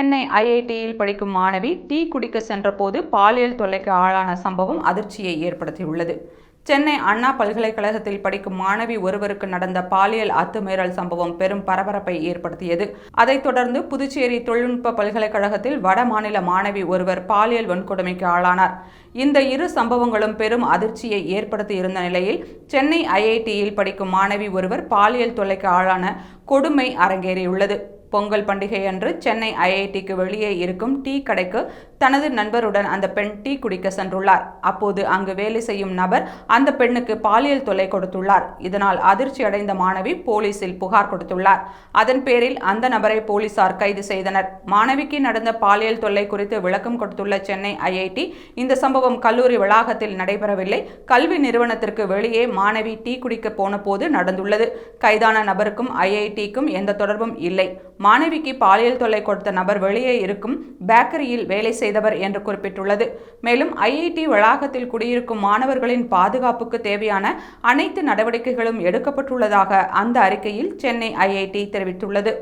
சென்னை ஐஐடியில் படிக்கும் மாணவி டீ குடிக்க சென்றபோது பாலியல் தொல்லைக்கு ஆளான சம்பவம் அதிர்ச்சியை ஏற்படுத்தியுள்ளது. சென்னை அண்ணா பல்கலைக்கழகத்தில் படிக்கும் மாணவி ஒருவருக்கு நடந்த பாலியல் அத்துமீறல் சம்பவம் பெரும் பரபரப்பை ஏற்படுத்தியது. அதைத் தொடர்ந்து புதுச்சேரி தொழில்நுட்ப பல்கலைக்கழகத்தில் வட மாநில மாணவி ஒருவர் பாலியல் வன்கொடுமைக்கு ஆளானார். இந்த இரு சம்பவங்களும் பெரும் அதிர்ச்சியை ஏற்படுத்தி இருந்த நிலையில் சென்னை ஐஐடியில் படிக்கும் மாணவி ஒருவர் பாலியல் தொல்லைக்கு ஆளான கொடுமை அரங்கேறியுள்ளது. பொங்கல் பண்டிகையன்று சென்னை ஐஐடிக்கு வெளியே இருக்கும் டீ கடைக்கு தனது நண்பருடன் அந்த பெண் டீ குடிக்க சென்றுள்ளார். அப்போது அங்கு வேலை செய்யும் நபர் அந்த பெண்ணுக்கு பாலியல் தொல்லை கொடுத்துள்ளார். இதனால் அதிர்ச்சி அடைந்த மாணவி போலீசில் புகார் கொடுத்துள்ளார். அதன் பேரில் அந்த நபரை போலீசார் கைது செய்தனர். மாணவிக்கு நடந்த பாலியல் தொல்லை குறித்து விளக்கம் கொடுத்துள்ள சென்னை ஐஐடி, இந்த சம்பவம் கல்லூரி வளாகத்தில் நடைபெறவில்லை, கல்வி நிறுவனத்திற்கு வெளியே மாணவி டீ குடிக்க போன போது நடந்துள்ளது. கைதான நபருக்கும் ஐஐடிக்கும் எந்த தொடர்பும் இல்லை. மாணவிக்கு பாலியல் தொல்லை கொடுத்த நபர் வெளியே இருக்கும் பேக்கரியில் வேலை செய்தவர் என்று குறிப்பிட்டுள்ளது. மேலும் ஐஐடி வளாகத்தில் குடியிருக்கும் மாணவர்களின் பாதுகாப்புக்கு தேவையான அனைத்து நடவடிக்கைகளும் எடுக்கப்பட்டுள்ளதாக அந்த அறிக்கையில் சென்னை ஐஐடி தெரிவித்துள்ளது.